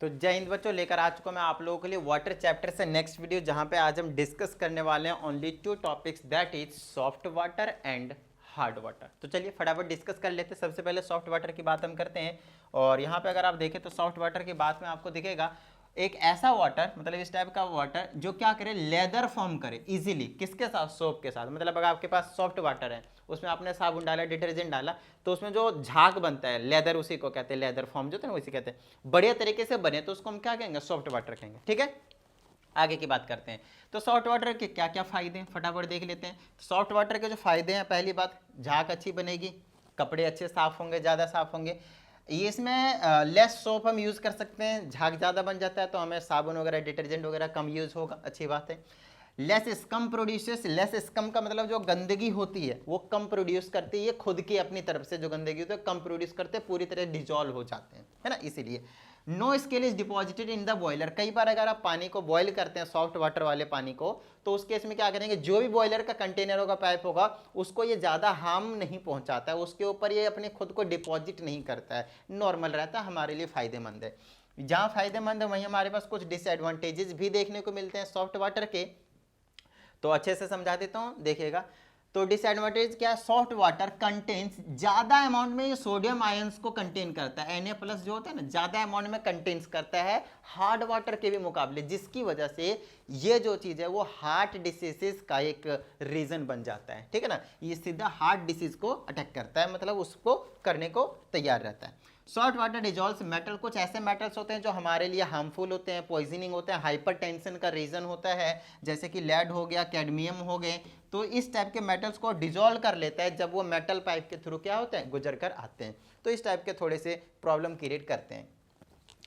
तो जय हिंद बच्चों, लेकर आ चुका मैं आप लोगों के लिए वाटर चैप्टर से नेक्स्ट वीडियो, जहां पे आज हम डिस्कस करने वाले हैं only to topics, that is soft water and hard water. तो चलिए फटाफट डिस्कस कर लेते हैं। सबसे पहले सॉफ्ट वाटर की बात हम करते हैं, और यहाँ पे अगर आप देखें तो सॉफ्ट वाटर की बात में आपको दिखेगा एक ऐसा वाटर, मतलब इस टाइप का वाटर जो क्या करे, लेदर फॉर्म करे इजीली। किसके साथ? सोप के साथ। मतलब अगर आपके पास सॉफ्ट वाटर है, उसमें आपने साबुन डाला, डिटर्जेंट डाला, तो उसमें जो झाग बनता है लेदर, उसी को कहते हैं लेदर फॉर्म, जो है ना उसी कहते हैं। बढ़िया तरीके से बने तो उसको हम क्या कहेंगे? सॉफ्ट वाटर कहेंगे। ठीक है, आगे की बात करते हैं। तो सॉफ्ट वाटर के क्या क्या फायदे हैं फटाफट देख लेते हैं। सॉफ्ट वाटर के जो फायदे हैं, पहली बात, झाग अच्छी बनेगी, कपड़े अच्छे साफ होंगे, ज़्यादा साफ होंगे। ये इसमें लेस सोप हम यूज़ कर सकते हैं, झाग ज़्यादा बन जाता है तो हमें साबुन वगैरह डिटर्जेंट वगैरह कम यूज़ होगा, अच्छी बात है। Less scum produces, less scum का मतलब जो गंदगी होती है वो कम प्रोड्यूस करती है, ये खुद की अपनी तरफ से जो गंदगी होती है कम प्रोड्यूस करते हैं, पूरी तरह डिजॉल्व हो जाते हैं, है ना। इसीलिए no scale is deposited in the boiler. कई बार अगर आप पानी को बॉयल करते हैं, सॉफ्ट वाटर वाले पानी को, तो उस केस में क्या करेंगे, जो भी बॉयलर का कंटेनर होगा, पाइप होगा, उसको ये ज़्यादा हार्म नहीं पहुंचाता है, उसके ऊपर ये अपने खुद को डिपॉजिट नहीं करता है, नॉर्मल रहता है, हमारे लिए फ़ायदेमंद है। जहाँ फ़ायदेमंद है वहीं हमारे पास कुछ डिसएडवांटेजेस भी देखने को मिलते हैं सॉफ्ट वाटर के, तो अच्छे से समझा देता हूँ, देखिएगा। तो डिसएडवांटेज क्या है? सॉफ्ट वाटर कंटेन्स ज्यादा अमाउंट में ये सोडियम आयंस को कंटेन करता है, Na+ जो होता है ना, ज्यादा अमाउंट में कंटेन्स करता है हार्ड वाटर के भी मुकाबले, जिसकी वजह से ये जो चीज है वो हार्ट डिसीजेस का एक रीजन बन जाता है। ठीक है ना, ये सीधा हार्ट डिसीज को अटैक करता है, मतलब उसको करने को तैयार रहता है। सॉल्ट वाटर डिजॉल्व्स मेटल, कुछ ऐसे मेटल्स होते हैं जो हमारे लिए हार्मफुल होते हैं, पॉइजनिंग होते हैं, हाइपरटेंशन का रीजन होता है, जैसे कि लेड हो गया, कैडमियम हो गए। तो इस टाइप के मेटल्स को डिजॉल्व कर लेता है जब वो मेटल पाइप के थ्रू क्या होते हैं, गुजर कर आते हैं। तो इस टाइप के थोड़े से प्रॉब्लम क्रिएट करते हैं।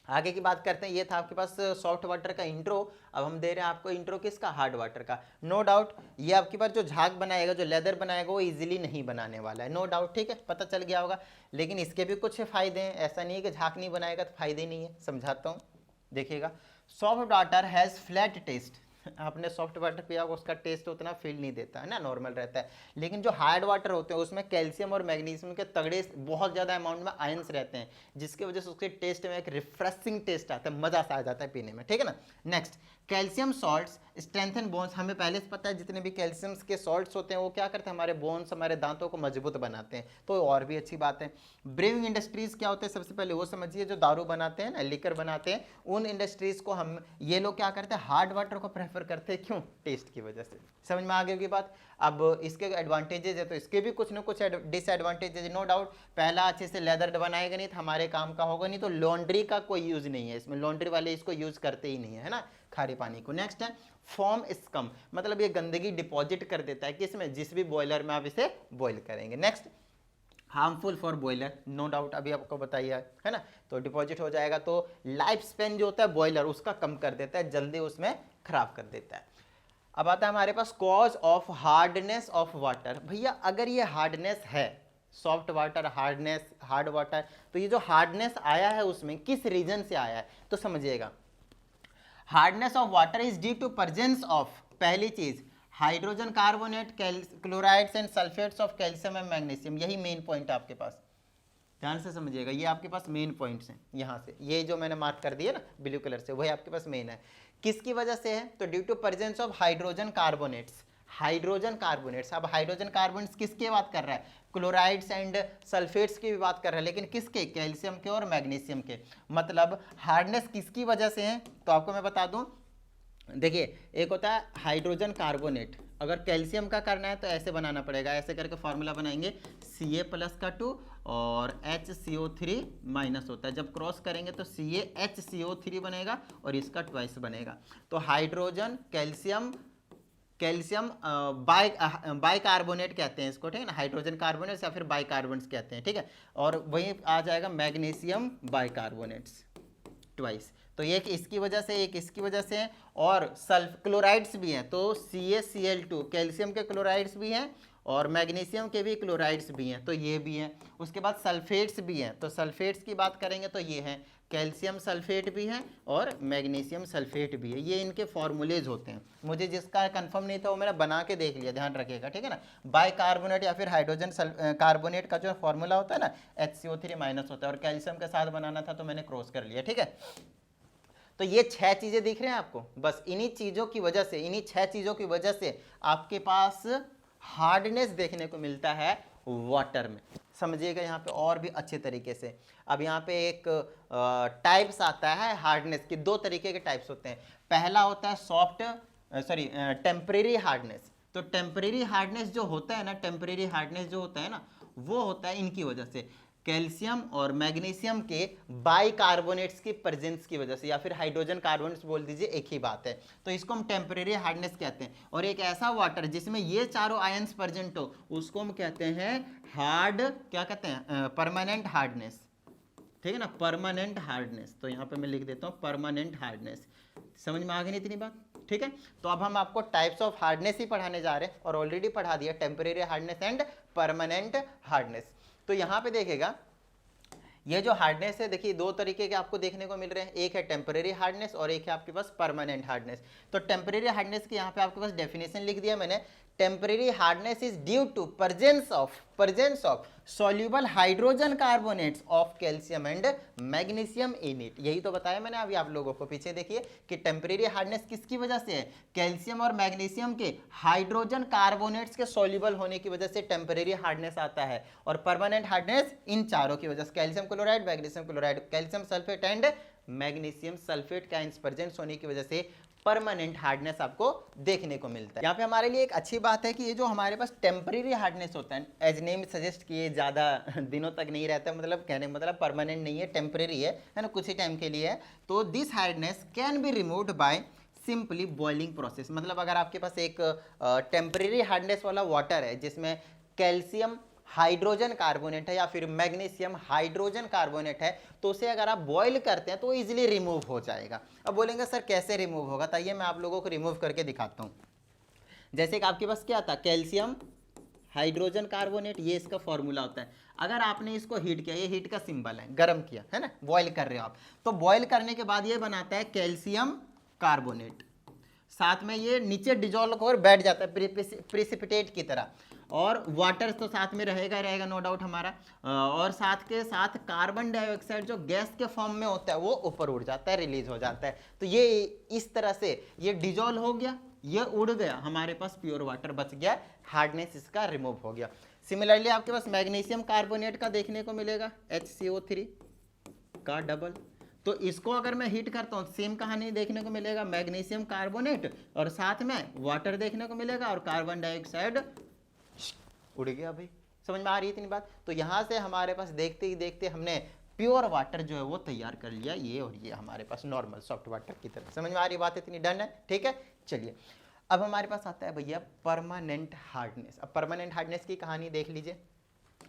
आगे की बात करते हैं। ये था आपके पास सॉफ्ट वाटर का इंट्रो। अब हम दे रहे हैं आपको इंट्रो किसका? हार्ड वाटर का। नो डाउट ये आपके पास जो झाग बनाएगा, जो लेदर बनाएगा, वो इजीली नहीं बनाने वाला है, नो डाउट। ठीक है, पता चल गया होगा। लेकिन इसके भी कुछ फायदे हैं, ऐसा नहीं है कि झाग नहीं बनाएगा तो फायदे नहीं है, समझाता हूँ, देखिएगा। Soft water has flat taste. आपने सॉफ्ट वाटर पिया होगा, उसका टेस्ट उतना फील नहीं देता है ना, नॉर्मल रहता है। लेकिन जो हार्ड वाटर होते हैं उसमें कैल्शियम और मैग्नीशियम के तगड़े बहुत ज़्यादा अमाउंट में आयंस रहते हैं, जिसकी वजह से उसके टेस्ट में एक रिफ्रेशिंग टेस्ट आता है, मज़ा सा आ जाता है पीने में। ठीक है ना। Next, calcium salts strengthen bones. हमें पहले से पता है जितने भी कैल्शियम के सॉल्ट्स होते हैं वो क्या करते हैं, हमारे बोन्स, हमारे दांतों को मजबूत बनाते हैं, तो और भी अच्छी बात है। ब्रेविंग इंडस्ट्रीज क्या होते हैं, सबसे पहले वो समझिए। जो दारू बनाते हैं ना, लिकर बनाते हैं, उन इंडस्ट्रीज को हम ये लोग क्या करते हैं, हार्ड वाटर को प्रेफर करते हैं। क्यों? टेस्ट की वजह से। समझ में आ गई होगी बात। अब इसके एडवांटेजेस है तो इसके भी कुछ ना कुछ डिसएडवांटेजेस, नो डाउट। पहला, अच्छे से लेदर बनाएगा नहीं तो हमारे काम का होगा नहीं, तो लॉन्ड्री का कोई यूज नहीं है इसमें, लॉन्ड्री वाले इसको यूज करते ही नहीं है ना, खारे पानी को। नेक्स्ट है फॉर्म स्कम, मतलब ये गंदगी डिपॉजिट कर देता है किसमें, जिस भी बॉयलर में आप इसे बॉयल करेंगे। Next, harmful for boiler, no doubt, अभी आपको बताइए, है ना। तो डिपॉजिट हो जाएगा तो लाइफ स्पेन जो होता है बॉयलर उसका कम कर देता है, जल्दी उसमें खराब कर देता है। अब आता है हमारे पास cause of hardness of water. भैया अगर ये हार्डनेस है, soft water hardness, hard water, तो ये जो हार्डनेस आया है उसमें किस रीजन से आया है, तो समझिएगा। Hardness of water is due to presence of, पहली चीज, hydrogen carbonate, chlorides and sulphates of calcium and magnesium. यही मेन पॉइंट है आपके पास, ध्यान से समझिएगा। ये आपके पास मेन पॉइंट्स हैं, यहाँ से ये जो मैंने मार्क कर दिया ना ब्लू कलर से, वही आपके पास मेन है। किसकी वजह से है? तो due to presence of hydrogen carbonates, hydrogen carbonates. अब हाइड्रोजन कार्बोनेट्स किसकी बात कर रहा है? क्लोराइड्स एंड सल्फेट्स की भी बात कर रहा है, लेकिन किसके? कैल्शियम के और मैग्नीशियम के। मतलब हार्डनेस किसकी वजह से है, तो आपको मैं बता दूं। देखिए, एक होता है हाइड्रोजन कार्बोनेट, अगर कैल्शियम का करना है तो ऐसे बनाना पड़ेगा, ऐसे करके फॉर्मूला बनाएंगे, Ca+ का 2 और HCO3- होता है, जब क्रॉस करेंगे तो CaHCO3 बनेगा और इसका ट्वाइस बनेगा। तो हाइड्रोजन कैल्शियम, कैल्शियम बाइकार्बोनेट कहते हैं इसको, ठीक है ना, हाइड्रोजन कार्बोनेट्स या फिर बाइकार्बोनेट्स कहते हैं। ठीक है, और वहीं आ जाएगा मैग्नीशियम बाइकार्बोनेट्स ट्वाइस। तो एक इसकी वजह से, एक इसकी वजह से, और सल्फ क्लोराइड्स भी हैं, तो CaCl2, कैल्शियम के क्लोराइड्स भी हैं और मैग्नीशियम के भी क्लोराइड्स भी हैं, तो ये भी हैं। उसके बाद सल्फेट्स भी हैं, तो सल्फेट्स की बात करेंगे तो ये हैं, कैल्शियम सल्फेट भी है और मैग्नीशियम सल्फेट भी है। ये इनके फॉर्मूलेज होते हैं, मुझे जिसका कंफर्म नहीं था वो मैंने बना के देख लिया, ध्यान रखिएगा। ठीक है ना, बाइकार्बोनेट या फिर हाइड्रोजन कार्बोनेट का जो फॉर्मूला होता है ना, HCO3- होता है, और कैल्शियम के साथ बनाना था तो मैंने क्रॉस कर लिया। ठीक है, तो ये 6 चीजें दिख रहे हैं आपको, बस इन्हीं चीजों की वजह से, इन्हीं 6 चीजों की वजह से आपके पास हार्डनेस देखने को मिलता है वाटर में। समझिएगा यहाँ पे और भी अच्छे तरीके से। अब यहाँ पे एक टाइप्स आता है हार्डनेस की, 2 तरीके के टाइप्स होते हैं। पहला होता है सॉफ्ट टेम्परेरी हार्डनेस। तो टेम्परेरी हार्डनेस जो होता है ना, टेम्परेरी हार्डनेस जो होता है ना, वो होता है इनकी वजह से, कैल्शियम और मैग्नीशियम के बाइकार्बोनेट्स की प्रेजेंस की वजह से, या फिर हाइड्रोजन कार्बोनेट्स बोल दीजिए, एक ही बात है। तो इसको हम टेम्परेरी हार्डनेस कहते हैं। और एक ऐसा वाटर जिसमें ये चारों आयंस प्रेजेंट हो उसको हम कहते हैं हार्ड, क्या कहते हैं, परमानेंट हार्डनेस। ठीक है ना, परमानेंट हार्डनेस। तो यहाँ पे मैं लिख देता हूँ परमानेंट हार्डनेस। समझ में आ गई नहीं इतनी बात? ठीक है, तो अब हम आपको टाइप्स ऑफ हार्डनेस ही पढ़ाने जा रहे हैं और ऑलरेडी पढ़ा दिया, temporary hardness and permanent hardness. तो यहाँ पे देखेगा ये जो हार्डनेस है, देखिए 2 तरीके के आपको देखने को मिल रहे हैं, एक है टेम्परेरी हार्डनेस और एक है आपके पास परमानेंट हार्डनेस। तो टेम्परेरी हार्डनेस की यहाँ पे आपके पास डेफिनेशन लिख दिया मैंने। Temporary hardness is due to presence of soluble hydrogen carbonates of calcium and magnesium in it. यही तो बताया मैंने अभी आप लोगों को, पीछे देखिए कि टेम्परेरी हार्डनेस किसकी वजह से है, कैल्शियम और मैग्नीशियम के हाइड्रोजन कार्बोनेट्स के सॉल्युबल होने की वजह से टेम्परेरी हार्डनेस आता है। और परमानेंट हार्डनेस इन चारों की वजह से, calcium chloride, magnesium chloride, calcium sulphate and magnesium sulphate का प्रेजेंस होने की वजह से परमानेंट हार्डनेस आपको देखने को मिलता है। यहाँ पे हमारे लिए एक अच्छी बात है कि ये जो हमारे पास टेम्परेरी हार्डनेस होता है, एज नेम सजेस्ट किए ज़्यादा दिनों तक नहीं रहता, मतलब कहने मतलब परमानेंट नहीं है, टेम्परेरी है ना, कुछ ही टाइम के लिए है। तो this hardness can be removed by simply boiling process. मतलब अगर आपके पास एक टेम्परेरी हार्डनेस वाला वाटर है जिसमें कैल्शियम हाइड्रोजन कार्बोनेट है या फिर मैग्नीशियम हाइड्रोजन कार्बोनेट है, तो उसे अगर आप बॉईल करते हैं तो इजीली रिमूव हो जाएगा। अब बोलेंगे सर कैसे रिमूव होगा, तो आइए मैं आप लोगों को रिमूव करके दिखाता हूँ। जैसे कि आपके पास क्या था, कैल्शियम हाइड्रोजन कार्बोनेट, ये इसका फॉर्मूला होता है। अगर आपने इसको हीट किया, ये हीट का सिंबल है, गर्म किया है ना, बॉईल कर रहे हो आप, तो बॉईल करने के बाद ये बनाता है कैल्शियम कार्बोनेट, साथ में ये नीचे डिजोल्व होकर बैठ जाता है प्रिसिपिटेट की तरह, और वाटर तो साथ में रहेगा रहेगा नो डाउट हमारा, और साथ के साथ कार्बन डाइऑक्साइड जो गैस के फॉर्म में होता है वो ऊपर उड़ जाता है, रिलीज हो जाता है। तो ये इस तरह से ये डिजोल्व हो गया, ये उड़ गया, हमारे पास प्योर वाटर बच गया, हार्डनेस इसका रिमूव हो गया। सिमिलरली आपके पास मैग्नीशियम कार्बोनेट का देखने को मिलेगा, HCO3 का डबल, तो इसको अगर मैं हीट करता हूँ सेम कहानी देखने को मिलेगा, मैग्नीशियम कार्बोनेट और साथ में वाटर देखने को मिलेगा और कार्बन डाइऑक्साइड उड़ गया। भाई समझ में आ रही है इतनी बात? तो यहाँ से हमारे पास देखते ही देखते हमने प्योर वाटर जो है वो तैयार कर लिया, ये और ये हमारे पास नॉर्मल सॉफ्ट वाटर की तरह। समझ में आ रही बात? इतनी डन है, ठीक है। चलिए अब हमारे पास आता है भैया परमानेंट हार्डनेस। अब परमानेंट हार्डनेस की कहानी देख लीजिए।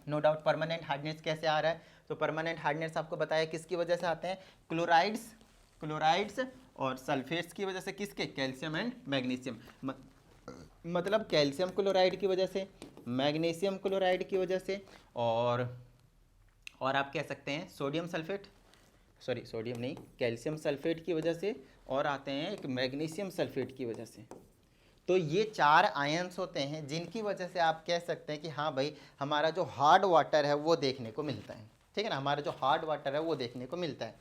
नो डाउट परमानेंट हार्डनेस कैसे आ रहा है, तो परमानेंट हार्डनेस आपको बताया किसकी वजह से आते हैं, क्लोराइड्स और सल्फेट्स की वजह से, किसके, कैल्शियम एंड मैग्नीशियम, मतलब कैल्शियम क्लोराइड की वजह से, मैग्नीशियम क्लोराइड की वजह से, और आप कह सकते हैं सोडियम सल्फेट, सॉरी सोडियम नहीं, कैल्शियम सल्फेट की वजह से, और आते हैं एक मैग्नीशियम सल्फेट की वजह से। तो ये 4 आयंस होते हैं जिनकी वजह से आप कह सकते हैं कि हाँ भाई हमारा जो हार्ड वाटर है वो देखने को मिलता है, ठीक है ना, हमारा जो हार्ड वाटर है वो देखने को मिलता है।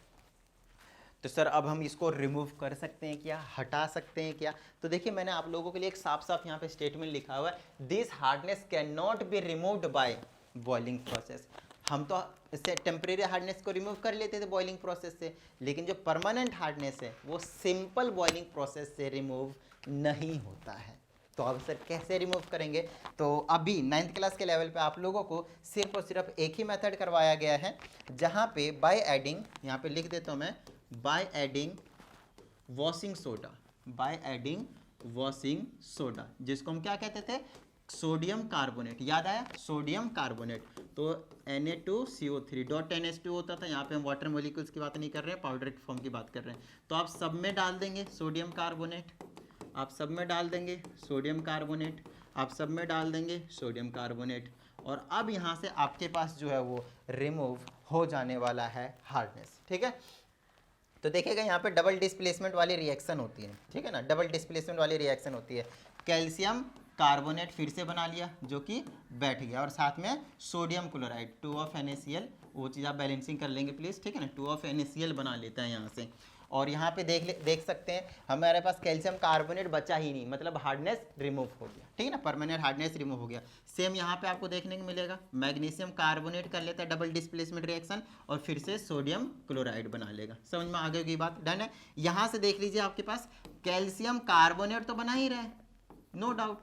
तो सर अब हम इसको रिमूव कर सकते हैं क्या, हटा सकते हैं क्या? तो देखिए मैंने आप लोगों के लिए एक साफ साफ यहाँ पे स्टेटमेंट लिखा हुआ है, this hardness can not be removed by boiling process. हम तो इससे टेम्परेरी हार्डनेस को रिमूव कर लेते थे बॉइलिंग प्रोसेस से, लेकिन जो परमानेंट हार्डनेस है वो सिंपल बॉइलिंग प्रोसेस से रिमूव नहीं होता है। तो अब सर कैसे रिमूव करेंगे? तो अभी 9th क्लास के लेवल पे आप लोगों को सिर्फ और सिर्फ एक ही मेथड करवाया गया है, जहाँ पे बाय एडिंग, यहाँ पे लिख देता हूँ मैं, बाय एडिंग वॉशिंग सोडा, जिसको हम क्या कहते थे, सोडियम कार्बोनेट। याद आया, सोडियम कार्बोनेट। तो Na2CO3.NH2 होता था, यहाँ पे हम वाटर मॉलिक्यूल्स की बात नहीं कर रहे हैं, पाउडर फॉर्म की बात कर रहे हैं। तो आप सब में डाल देंगे सोडियम कार्बोनेट, आप सब में डाल देंगे सोडियम कार्बोनेट, आप सब में डाल देंगे सोडियम कार्बोनेट, और अब यहाँ से आपके पास जो है वो रिमूव हो जाने वाला है हार्डनेस, ठीक है। तो देखिएगा यहाँ पे डबल डिस्प्लेसमेंट वाली रिएक्शन होती है, ठीक है ना, डबल डिस्प्लेसमेंट वाली रिएक्शन होती है। कैल्शियम कार्बोनेट फिर से बना लिया जो कि बैठ गया, और साथ में सोडियम क्लोराइड 2 of NaCl, वो चीज़ आप बैलेंसिंग कर लेंगे प्लीज़, ठीक है ना, 2 of NaCl बना लेता है यहाँ से। और यहाँ पे देख सकते हैं हमारे पास कैल्शियम कार्बोनेट बचा ही नहीं, मतलब हार्डनेस रिमूव हो गया, ठीक है ना, परमानेंट हार्डनेस रिमूव हो गया। सेम यहाँ पे आपको देखने को मिलेगा मैग्नीशियम कार्बोनेट कर लेता है डबल डिस्प्लेसमेंट रिएक्शन और फिर से सोडियम क्लोराइड बना लेगा। समझ में आ गई की बात, डन है। यहाँ से देख लीजिए आपके पास कैल्शियम कार्बोनेट तो बना ही रहा है, नो डाउट,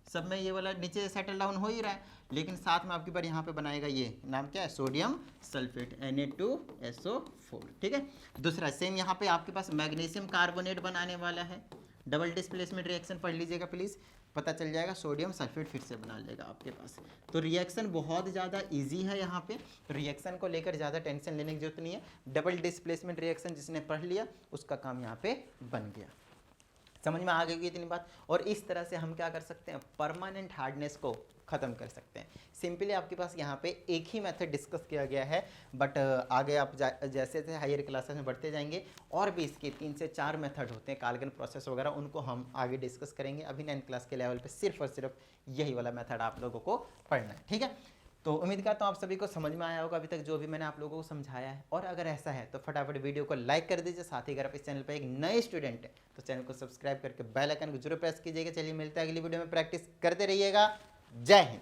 सब में ये वाला नीचे सेटल डाउन हो ही रहा है, लेकिन साथ में आपके पास यहाँ पे बनाएगा ये नाम क्या है, सोडियम सल्फेट Na2SO4, ठीक है। दूसरा सेम यहाँ पे आपके पास मैग्नीशियम कार्बोनेट बनाने वाला है, डबल डिस्प्लेसमेंट रिएक्शन पढ़ लीजिएगा प्लीज़, पता चल जाएगा, सोडियम सल्फेट फिर से बना लेगा आपके पास। तो रिएक्शन बहुत ज़्यादा इजी है यहाँ पे, रिएक्शन को लेकर ज़्यादा टेंशन लेने की जरूरत नहीं है। डबल डिस्प्लेसमेंट रिएक्शन जिसने पढ़ लिया उसका काम यहाँ पे बन गया। समझ में आ गई इतनी बात। और इस तरह से हम क्या कर सकते हैं, परमानेंट हार्डनेस को ख़त्म कर सकते हैं। सिंपली आपके पास यहाँ पे एक ही मेथड डिस्कस किया गया है, बट आगे आप जैसे जैसे हायर क्लासेस में बढ़ते जाएंगे और भी इसके 3 से 4 मेथड होते हैं, काल्गन प्रोसेस वगैरह, उनको हम आगे डिस्कस करेंगे। अभी 9th क्लास के लेवल पे सिर्फ और सिर्फ यही वाला मेथड आप लोगों को पढ़ना है, ठीक है। तो उम्मीद करता हूँ आप सभी को समझ में आया होगा अभी तक जो भी मैंने आप लोगों को समझाया है। और अगर ऐसा है तो फटाफट वीडियो को लाइक कर दीजिए, साथ ही अगर आप इस चैनल पर एक नए स्टूडेंट हैं तो चैनल को सब्सक्राइब करके बेल आइकन को जरूर प्रेस कीजिएगा। चलिए मिलता है अगली वीडियो में, प्रैक्टिस करते रहिएगा। जय हिंद।